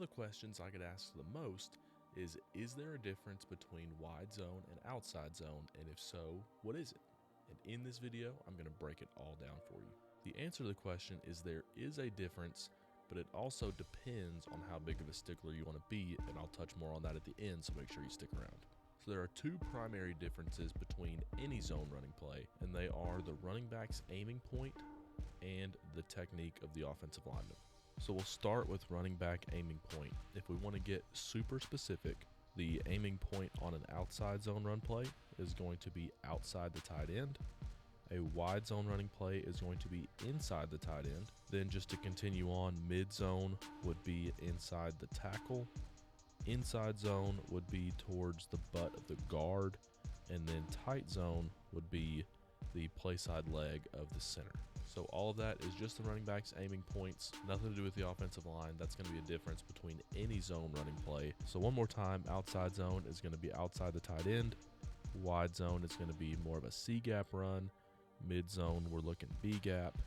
the questions I get asked the most is there a difference between wide zone and outside zone? And if so, what is it? And in this video, I'm going to break it all down for you. The answer to the question is there is a difference, but it also depends on how big of a stickler you want to be, and I'll touch more on that at the end, so make sure you stick around. So there are two primary differences between any zone running play, and they are the running back's aiming point and the technique of the offensive lineman. So we'll start with running back aiming point. If we want to get super specific, the aiming point on an outside zone run play is going to be outside the tight end. A wide zone running play is going to be inside the tight end. Then just to continue on, mid zone would be inside the tackle. Inside zone would be towards the butt of the guard. And then tight zone would be the play side leg of the center. So all of that is just the running back's aiming points, nothing to do with the offensive line. That's going to be a difference between any zone running play. So one more time, outside zone is going to be outside the tight end. Wide zone is going to be more of a C gap run. Mid zone, we're looking B gap.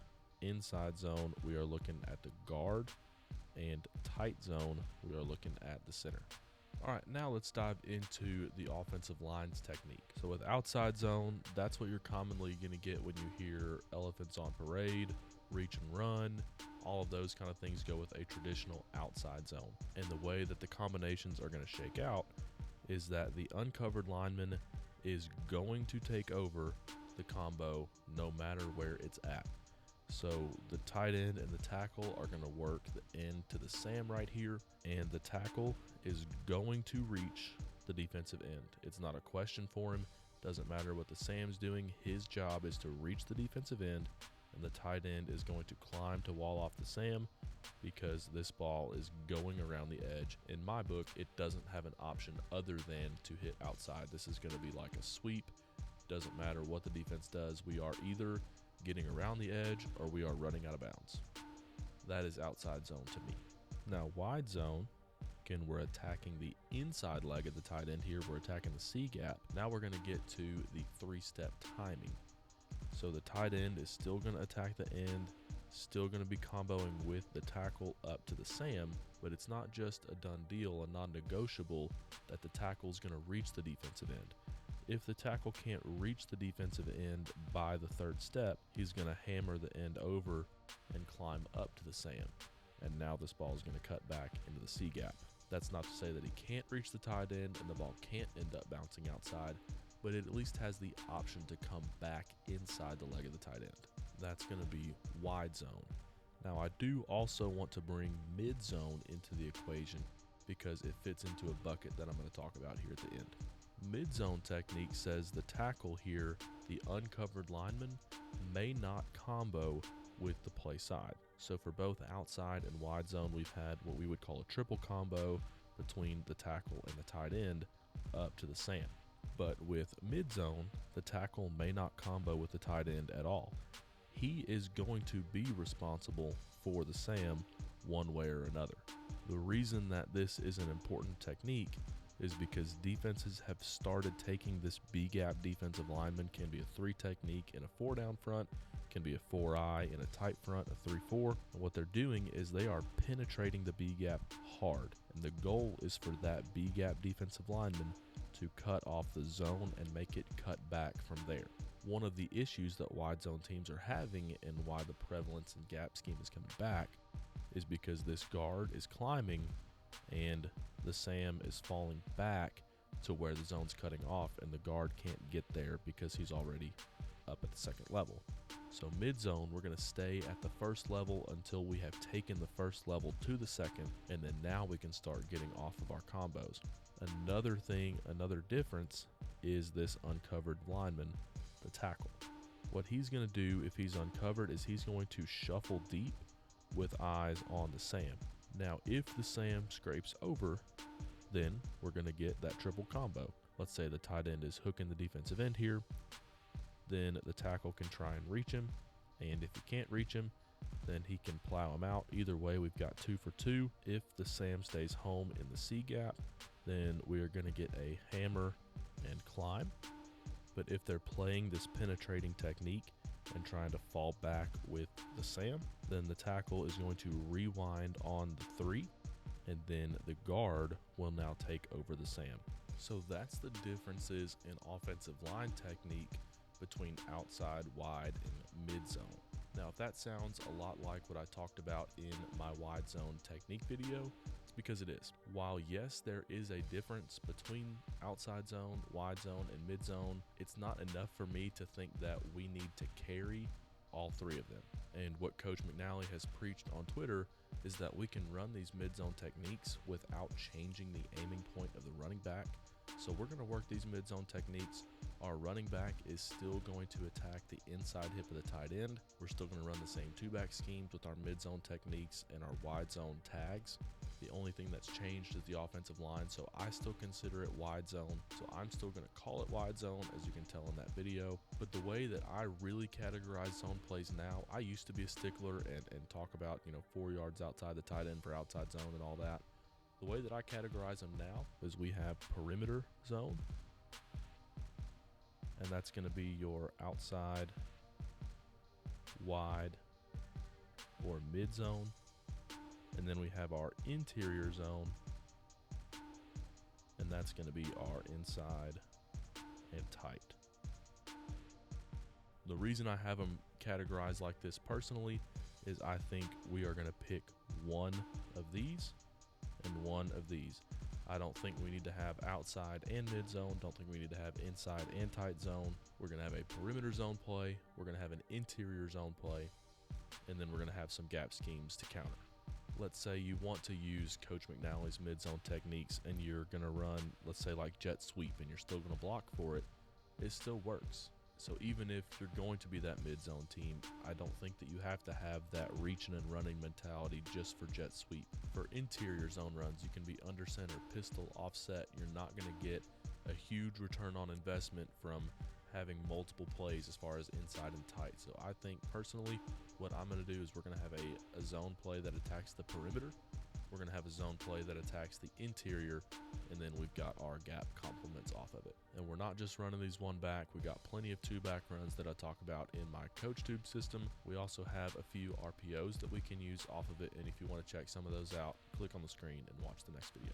Inside zone, we are looking at the guard. And tight zone, we are looking at the center. All right, now let's dive into the offensive line's technique. So with outside zone, that's what you're commonly going to get when you hear elephants on parade, reach and run. All of those kind of things go with a traditional outside zone. And the way that the combinations are going to shake out is that the uncovered lineman is going to take over the combo no matter where it's at. So the tight end and the tackle are going to work the end to the Sam right here, and the tackle is going to reach the defensive end. It's not a question for him. Doesn't matter what the Sam's doing. His job is to reach the defensive end, and the tight end is going to climb to wall off the Sam because this ball is going around the edge. In my book, it doesn't have an option other than to hit outside. This is going to be like a sweep. Doesn't matter what the defense does. We are either getting around the edge or we are running out of bounds. That is outside zone to me. Now wide zone, again, we're attacking the inside leg of the tight end here. We're attacking the C gap. Now we're going to get to the three-step timing. So the tight end is still going to attack the end, still going to be comboing with the tackle up to the Sam, but it's not just a done deal, a non-negotiable that the tackle is going to reach the defensive end. If the tackle can't reach the defensive end by the third step, he's going to hammer the end over and climb up to the Sam. And now this ball is going to cut back into the C gap. That's not to say that he can't reach the tight end and the ball can't end up bouncing outside, but it at least has the option to come back inside the leg of the tight end. That's going to be wide zone. Now I do also want to bring mid zone into the equation because it fits into a bucket that I'm going to talk about here at the end. Mid-zone technique says the tackle here, the uncovered lineman, may not combo with the play side. So for both outside and wide zone, we've had what we would call a triple combo between the tackle and the tight end up to the Sam. But with mid-zone, the tackle may not combo with the tight end at all. He is going to be responsible for the Sam one way or another. The reason that this is an important technique is because defenses have started taking this B-gap defensive lineman. Can be a 3 technique in a 4-down front, can be a 4-eye in a tight front, a 3-4. And what they're doing is they are penetrating the B-gap hard. And the goal is for that B-gap defensive lineman to cut off the zone and make it cut back from there. One of the issues that wide zone teams are having and why the prevalence and gap scheme is coming back is because this guard is climbing and the Sam is falling back to where the zone's cutting off, and the guard can't get there because he's already up at the second level. So mid-zone, we're going to stay at the first level until we have taken the first level to the second, and then now we can start getting off of our combos. Another difference is this uncovered lineman, the tackle. What he's going to do if he's uncovered is he's going to shuffle deep with eyes on the Sam. Now, if the Sam scrapes over, then we're going to get that triple combo. Let's say the tight end is hooking the defensive end here. Then the tackle can try and reach him. And if he can't reach him, then he can plow him out. Either way, we've got 2 for 2. If the Sam stays home in the C gap, then we are going to get a hammer and climb. But if they're playing this penetrating technique and trying to fall back with the Sam, then the tackle is going to rewind on the 3 and then the guard will now take over the SAM. So that's the differences in offensive line technique between outside, wide, and mid zone. Now, if that sounds a lot like what I talked about in my wide zone technique video, it's because it is. While yes, there is a difference between outside zone, wide zone, and mid zone, it's not enough for me to think that we need to carry all three of them. And what Coach McNally has preached on Twitter is that we can run these mid-zone techniques without changing the aiming point of the running back. So we're going to work these mid-zone techniques. Our running back is still going to attack the inside hip of the tight end. We're still going to run the same two-back schemes with our mid-zone techniques and our wide zone tags. The only thing that's changed is the offensive line, so I still consider it wide zone. So I'm still going to call it wide zone, as you can tell in that video. But the way that I really categorize zone plays now, I used to be a stickler and talk about, 4 yards outside the tight end for outside zone and all that. The way that I categorize them now is we have perimeter zone, and that's going to be your outside, wide, or mid zone. And then we have our interior zone, and that's going to be our inside and tight. The reason I have them categorized like this personally is I think we are going to pick one of these and one of these. I don't think we need to have outside and mid zone. Don't think we need to have inside and tight zone. We're going to have a perimeter zone play. We're going to have an interior zone play, and then we're going to have some gap schemes to counter. Let's say you want to use Coach McNally's mid-zone techniques and you're going to run, let's say, like jet sweep, and you're still going to block for it. It still works. So even if you're going to be that mid-zone team, I don't think that you have to have that reaching and running mentality just for jet sweep. For interior zone runs, you can be under center, pistol, offset. You're not going to get a huge return on investment from having multiple plays as far as inside and tight. So I think personally what I'm going to do is we're going to have a zone play that attacks the perimeter. We're going to have a zone play that attacks the interior, and then we've got our gap complements off of it. And we're not just running these one back. We got plenty of two back runs that I talk about in my coach tube system. We also have a few RPOs that we can use off of it, and if you want to check some of those out, click on the screen and watch the next video.